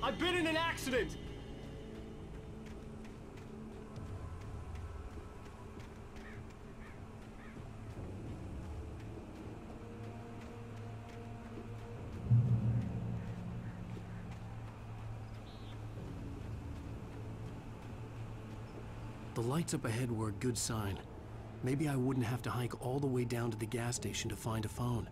I've been in an accident! The lights up ahead were a good sign. Maybe I wouldn't have to hike all the way down to the gas station to find a phone.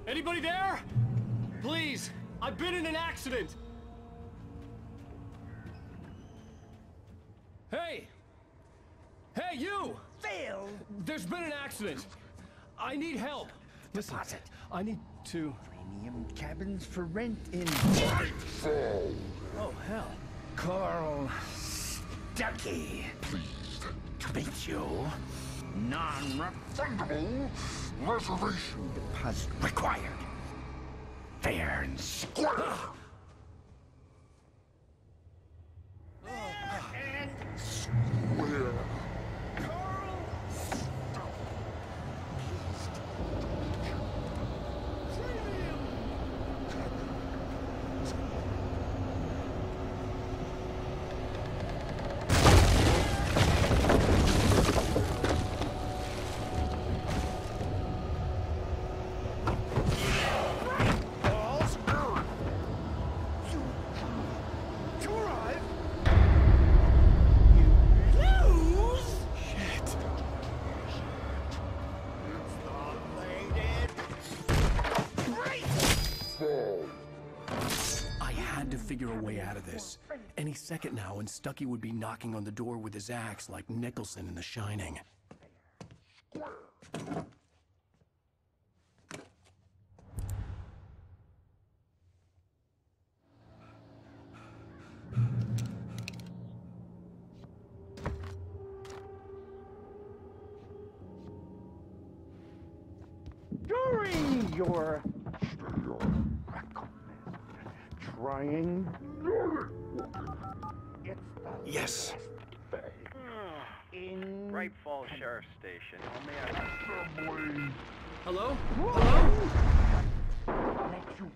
Anybody there? Please, I've been in an accident! Hey! Hey, you! Phil! There's been an accident! I need help! Listen, Deposit. I need to... Premium cabins for rent in... Oh, hell. Carl Stuckey. Pleased To meet you. Non-refundable reservation deposit required. Fair and square. And where Carl to arrive. You lose. Shit. I had to figure a way out of this. Any second now, and Stucky would be knocking on the door with his axe like Nicholson in The Shining. During your trying, it's the Yes. in Bright Falls Sheriff Station. Only Hello? next you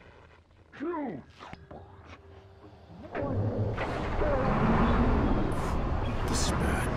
choose. This is bad.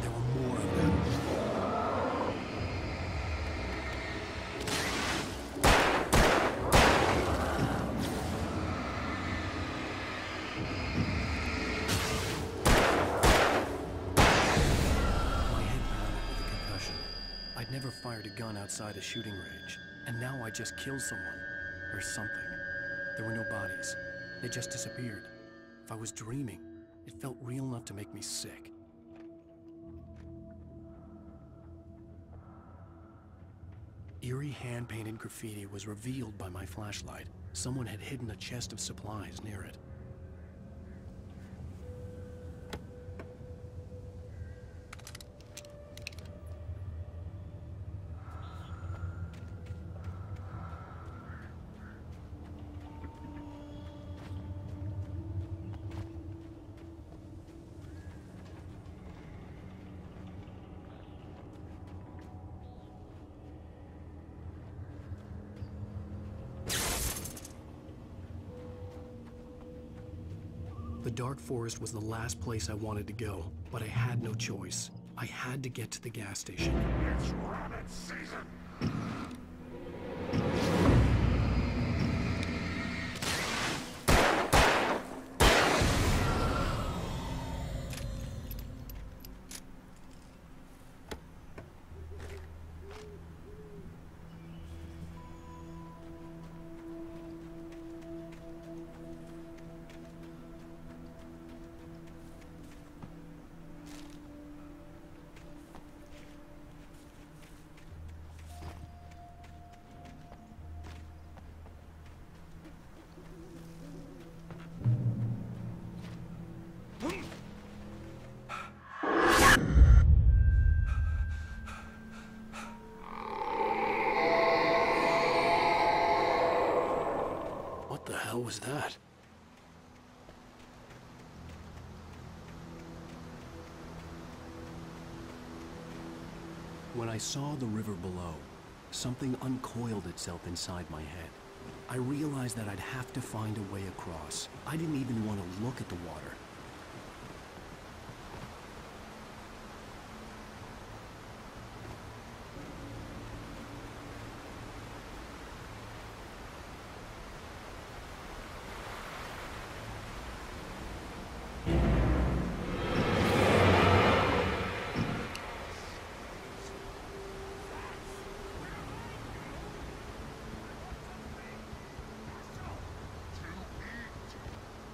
There were more of them. My head pounded with a concussion. I'd never fired a gun outside a shooting range, and now I just killed someone. Or something. There were no bodies. They just disappeared. If I was dreaming, it felt real enough to make me sick. Eerie hand-painted graffiti was revealed by my flashlight. Someone had hidden a chest of supplies near it. The dark forest was the last place I wanted to go, but I had no choice. I had to get to the gas station. it's rabbit season. hell was that? When I saw the river below, something uncoiled itself inside my head. I realized that I'd have to find a way across. I didn't even want to look at the water.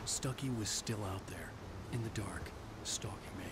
Stucky was still out there, in the dark, stalking me.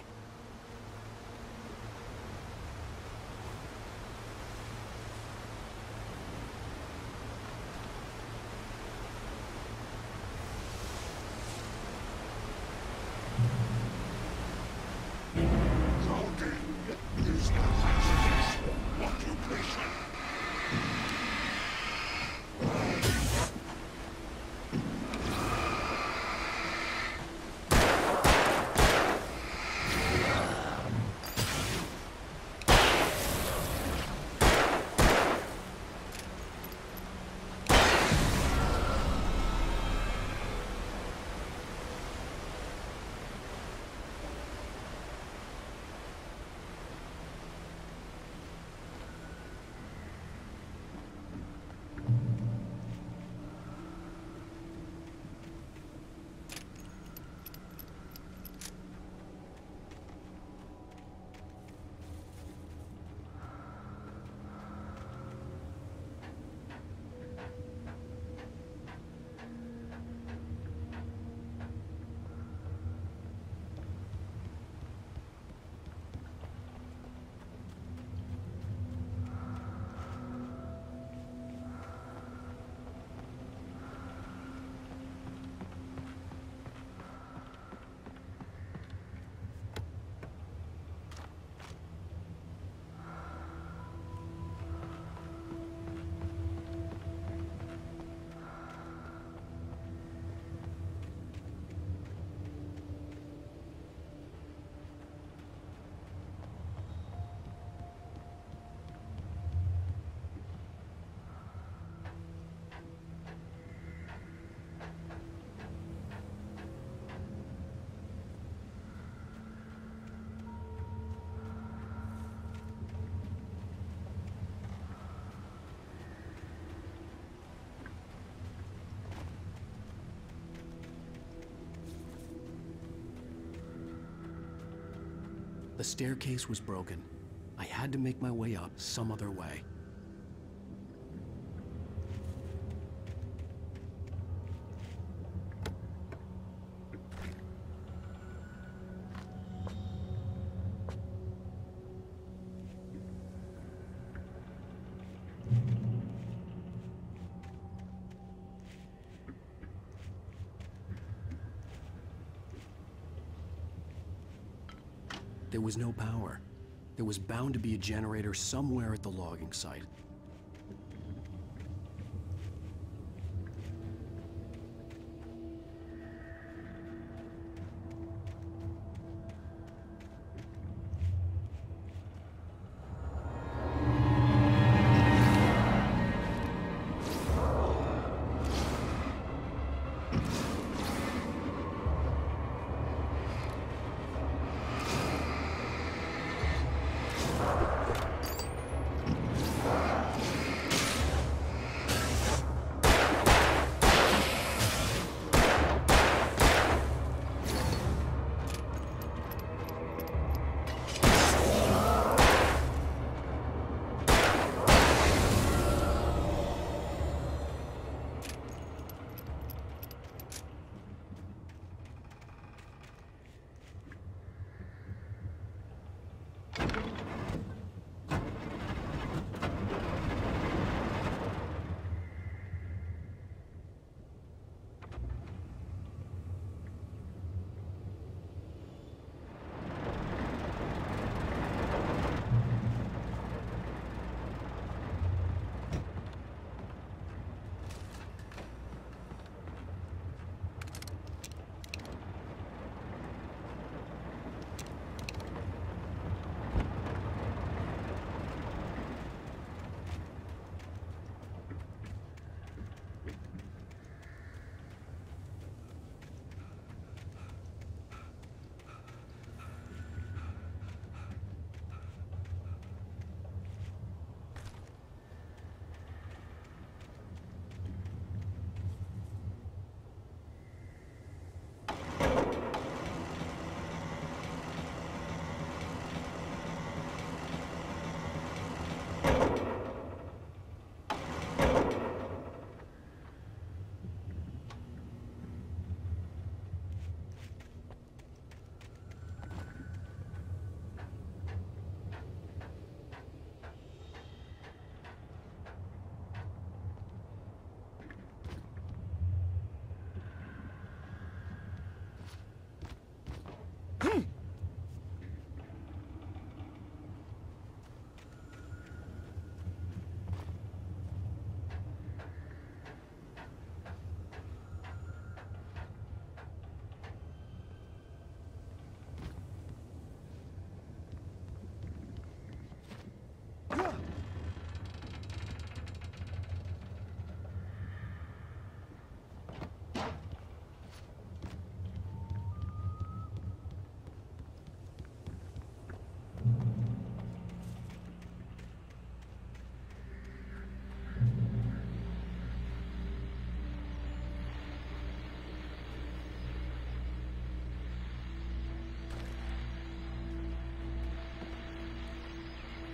The staircase was broken. I had to make my way up some other way. There was no power. There was bound to be a generator somewhere at the logging site.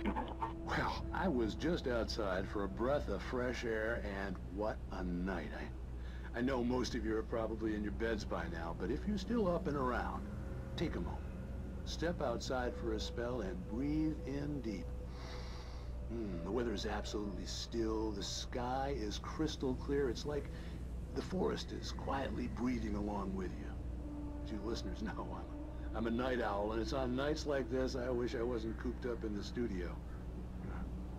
Well, I was just outside for a breath of fresh air, and what a night. I know most of you are probably in your beds by now, but if you're still up and around, take a moment. Step outside for a spell and breathe in deep. The weather is absolutely still. The sky is crystal clear. It's like the forest is quietly breathing along with you. As you listeners know, I'm a night owl, and it's on nights like this I wish I wasn't cooped up in the studio.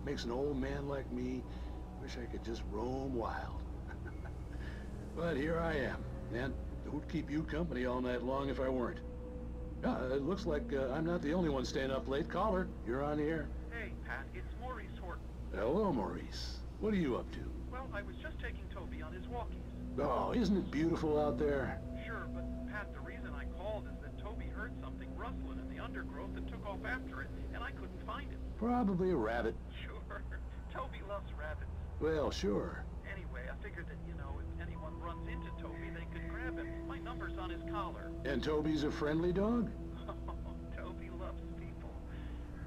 Makes an old man like me wish I could just roam wild. But here I am, and it would keep you company all night long if I weren't. It looks like I'm not the only one staying up late. Caller, you're on the air. Hey, Pat, it's Maurice Horton. Hello, Maurice. What are you up to? Well, I was just taking Toby on his walkies. Oh, isn't it beautiful out there? Sure, but Pat, the reason I called is that Toby heard something rustling in the undergrowth and took off after it, and I couldn't find it. Probably a rabbit. Sure. Toby loves rabbits. Well, sure. Anyway, I figured that, you know, if anyone runs into Toby, they could grab him. My number's on his collar. And Toby's a friendly dog? Toby loves people.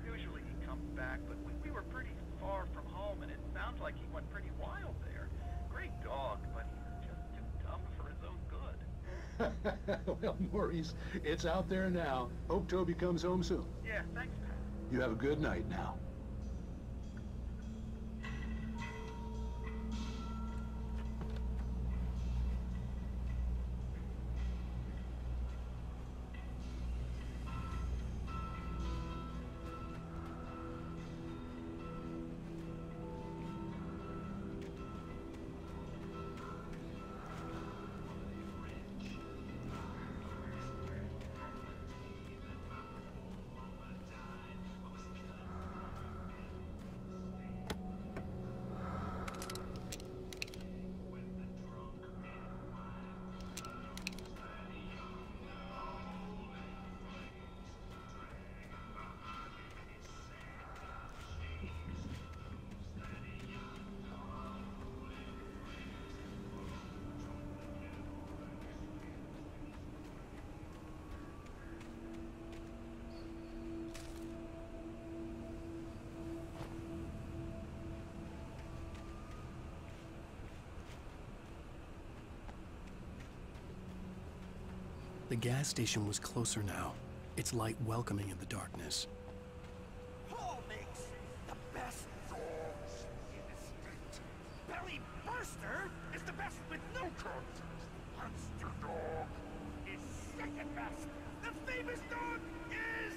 Usually he comes back, but we were pretty far from home, and it sounds like he went pretty wild there. Great dog, but he's just too dumb for his own good. Well, Maurice, it's out there now. Hope Toby comes home soon. Yeah, thanks, Pat. You have a good night now. The gas station was closer now, its light welcoming in the darkness. Paul makes the best dogs in the state. Belly Burster is the best with no coat. Monster Dog is second best. The famous dog is...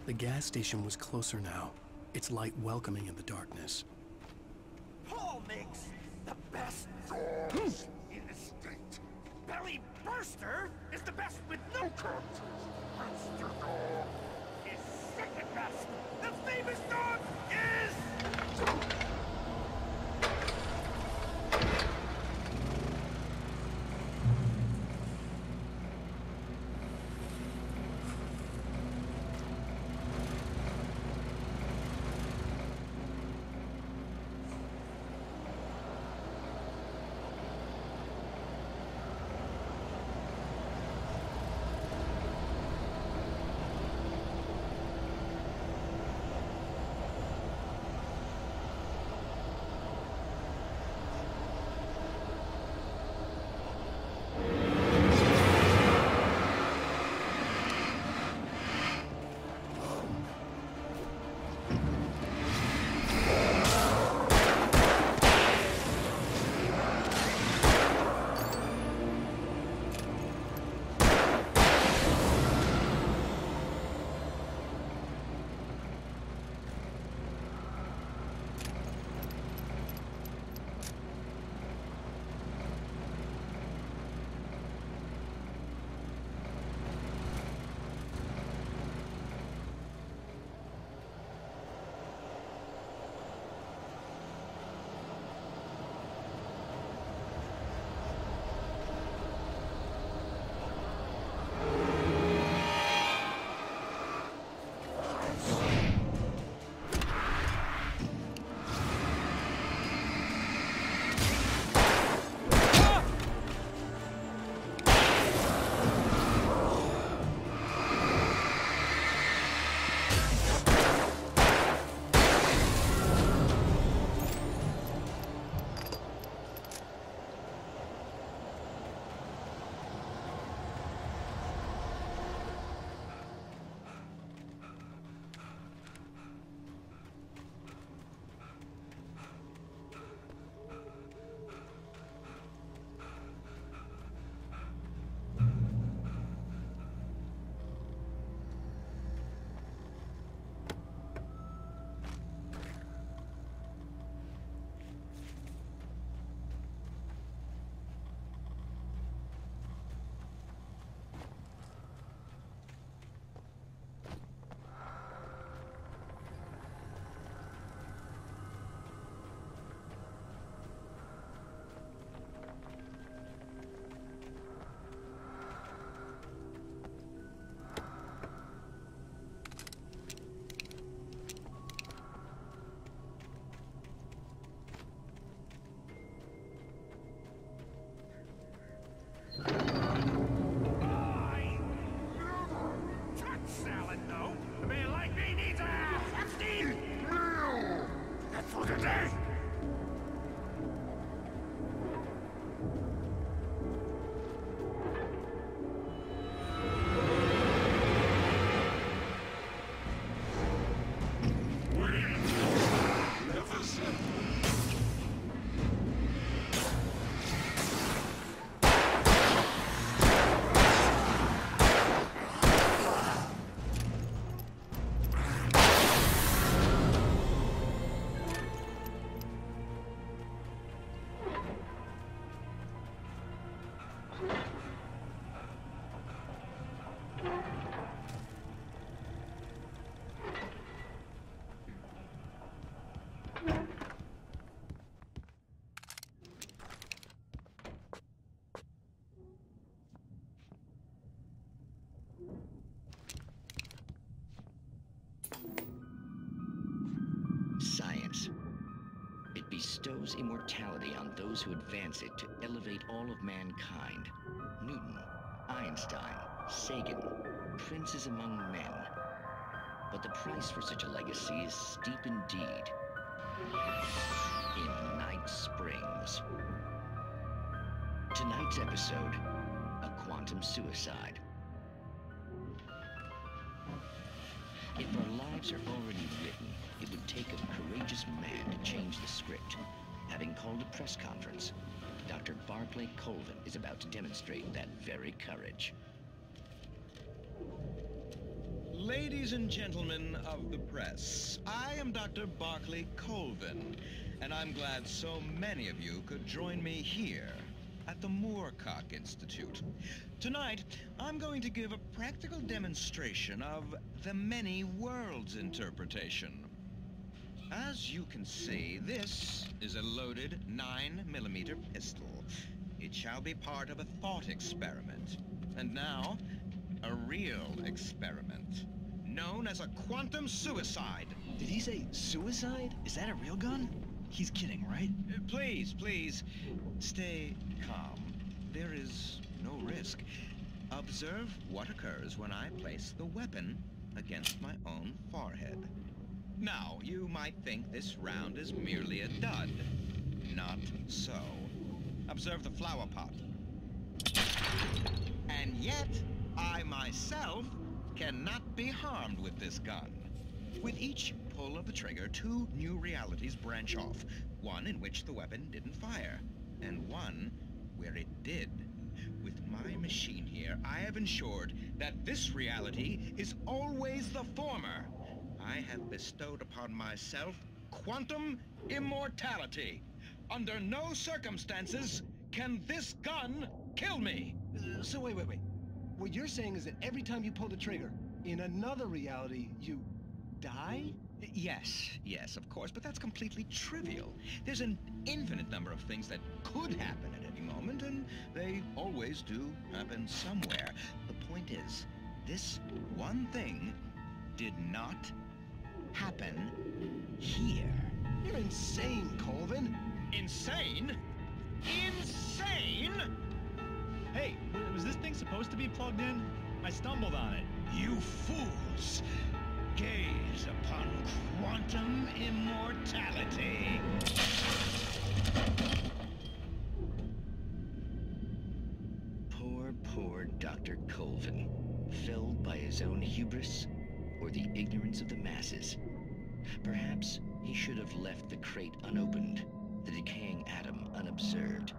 The gas station was closer now, its light welcoming in the darkness. Paul makes the best dogs in the state. Belly Burster is the best with no coat. Monster Dog is second best. The famous dog is... Science. It bestows immortality on those who advance it to elevate all of mankind. Newton, Einstein, Sagan, princes among men. But the price for such a legacy is steep indeed. In Night Springs. Tonight's episode, a quantum suicide. If our lives are already written, it would take a courageous man to change the script. Having called a press conference, Dr. Barclay Colvin is about to demonstrate that very courage. Ladies and gentlemen of the press, I am Dr. Barclay Colvin, and I'm glad so many of you could join me here at the Moorcock Institute. Tonight, I'm going to give a practical demonstration of the many worlds interpretation. As you can see, this is a loaded 9mm pistol. It shall be part of a thought experiment. And now, a real experiment, known as a quantum suicide. Did he say suicide? Is that a real gun? He's kidding, right? Please, stay calm. There is no risk. Observe what occurs when I place the weapon against my own forehead. Now, you might think this round is merely a dud. Not so. Observe the flower pot. And yet, I myself cannot be harmed with this gun. With each pull of the trigger, two new realities branch off. One in which the weapon didn't fire, and one where it did. With my machine here, I have ensured that this reality is always the former. I have bestowed upon myself quantum immortality. Under no circumstances can this gun kill me. So wait. What you're saying is that every time you pull the trigger, in another reality, you die? Yes, of course, but that's completely trivial. There's an infinite number of things that could happen at any moment, and they always do happen somewhere. The point is, this one thing did not happen here. You're insane, Colvin. Insane? Insane? Hey, was this thing supposed to be plugged in? I stumbled on it. You fools! Gaze upon quantum immortality. Poor Dr. Colvin, felled by his own hubris or the ignorance of the masses. Perhaps he should have left the crate unopened, the decaying atom unobserved.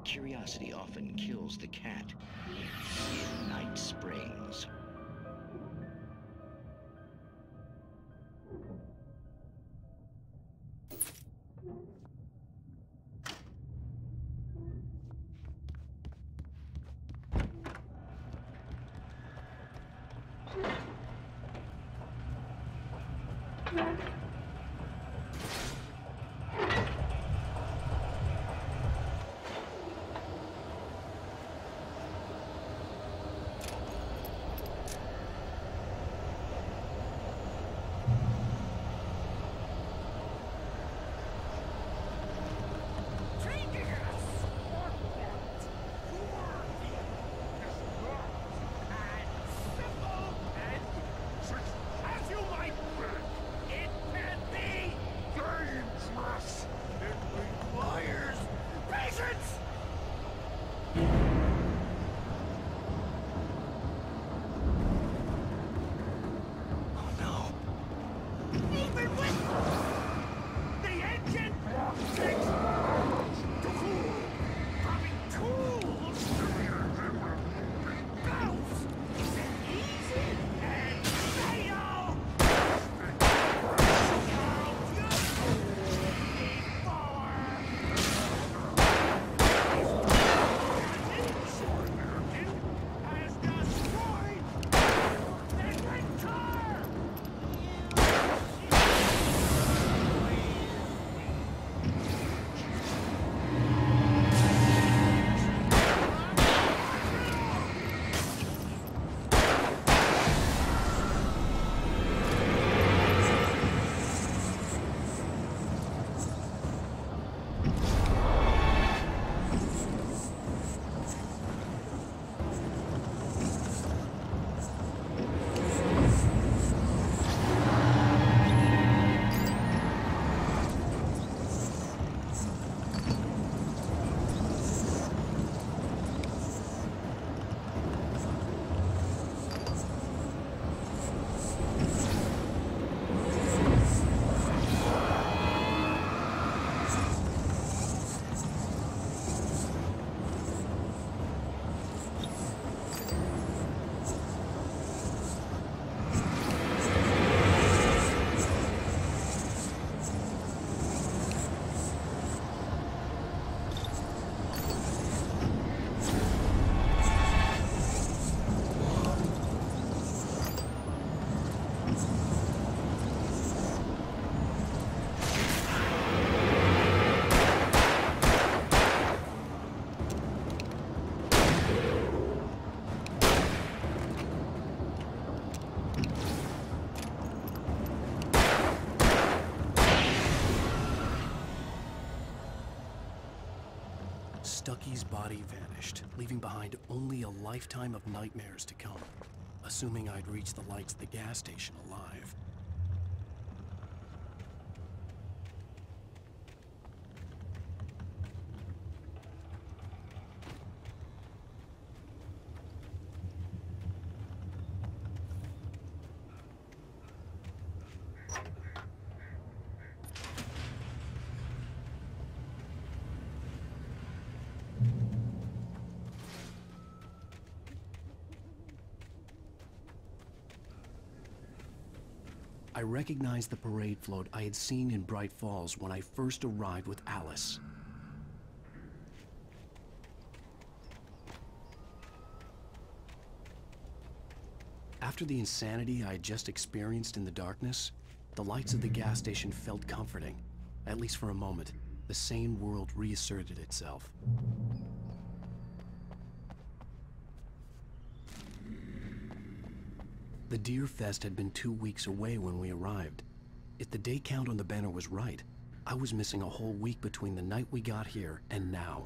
Curiosity often kills the cat in Night Springs. As you might think, it can Stucky's body vanished, leaving behind only a lifetime of nightmares to come, assuming I'd reach the lights of the gas station alive. I recognized the parade float I had seen in Bright Falls when I first arrived with Alice. After the insanity I had just experienced in the darkness, the lights of the gas station felt comforting. At least for a moment, the sane world reasserted itself. The Deer Fest had been 2 weeks away when we arrived. If the day count on the banner was right, I was missing a whole week between the night we got here and now.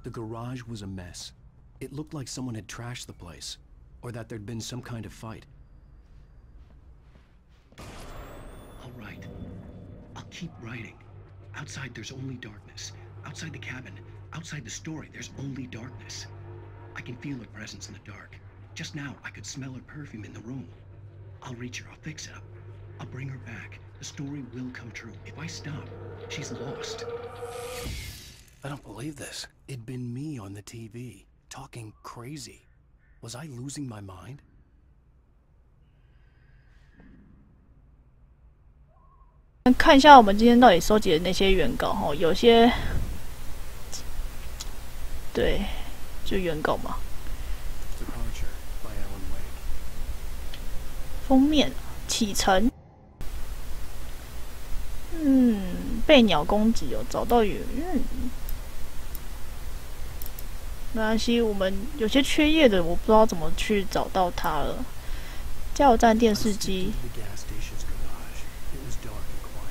The garage was a mess. It looked like someone had trashed the place, or that there'd been some kind of fight. I'll write. I'll keep writing. Outside there's only darkness. Outside the cabin, outside the story, there's only darkness. I can feel her presence in the dark. Just now, I could smell her perfume in the room. I'll reach her, I'll fix it up. I'll bring her back. The story will come true. If I stop, she's lost. I don't believe this. It'd been me on the TV, talking crazy. Was I losing my mind? 看一下我们今天到底收集的那些原稿哈，有些对，就原稿嘛。封面启程，被鸟攻击哦，找到原没关系，我们有些缺页的，我不知道怎么去找到它了。加油站电视机。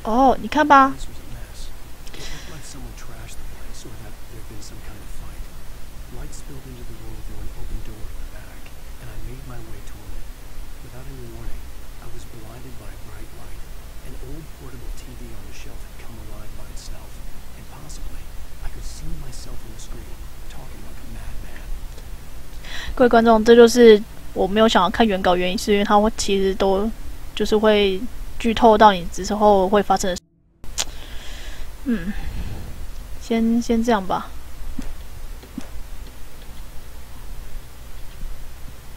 哦，你看吧。各位观众，这就是我没有想要看原稿原因，是因为它其实都就是会剧透到你之后会发生的。先这样吧。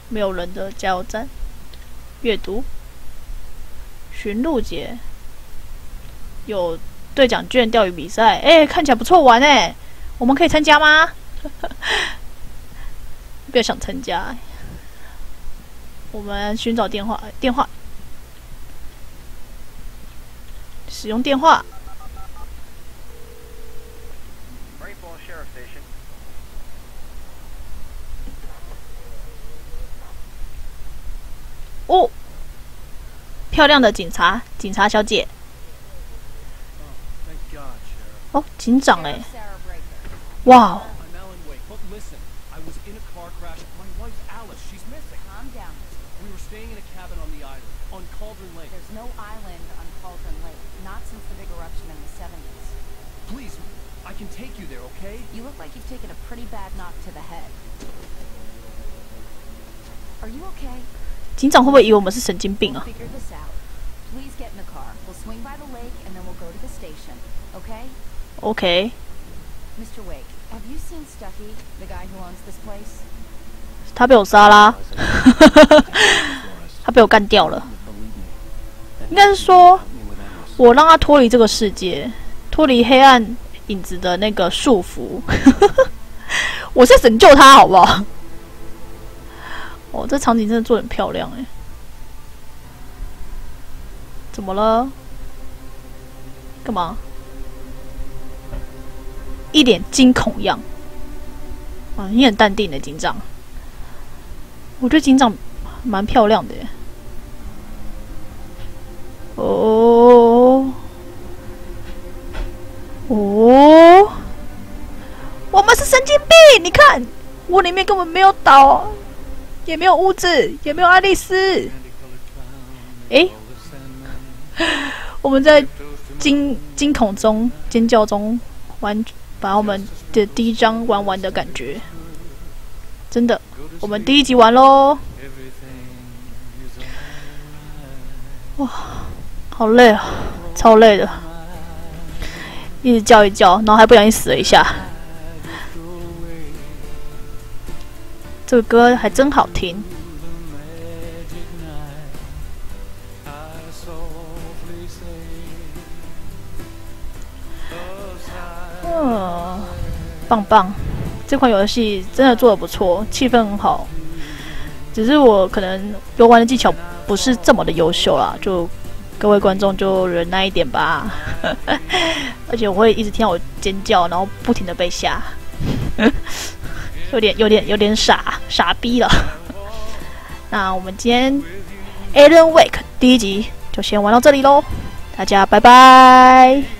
没有人的加油站，阅读，巡路节，有兑奖券钓鱼比赛，看起来不错玩我们可以参加吗？不要想参加。我们寻找电话，使用电话。哦，漂亮的警察小姐。哦，警长哇。I can take you there, okay? You look like you've taken a pretty bad knock to the head. Are you okay? 警长会不会以为我们是神经病啊 Figure this out. Please get in the car. We'll swing by the lake and then we'll go to the station. Okay? Okay. Mr. Wake, have you seen Stucky, the guy who owns this place? 他被我杀啦，他被我干掉了。应该是说，我让他脱离这个世界，脱离黑暗影子的那个束缚。我在拯救他，好不好？哦，这场景真的做得很漂亮怎么了？干嘛？一脸惊恐样。你很淡定的警长。我觉得警长蛮漂亮的我们是神经病！你看，窝里面根本没有岛，也没有屋子，也没有爱丽丝。诶，我们在惊恐中、尖叫中把我们的第一章玩完的感觉，真的，我们第一集完咯。哇，好累啊，超累的，一直叫一叫，然后还不小心死了一下。这个歌还真好听。棒棒！这款游戏真的做得不错，气氛很好。只是我可能游玩的技巧不是这么的优秀啦，就各位观众就忍耐一点吧。而且我会一直听到我尖叫，然后不停的被吓，有点傻逼了。那我们今天 Alan Wake 第一集就先玩到这里咯，大家拜拜。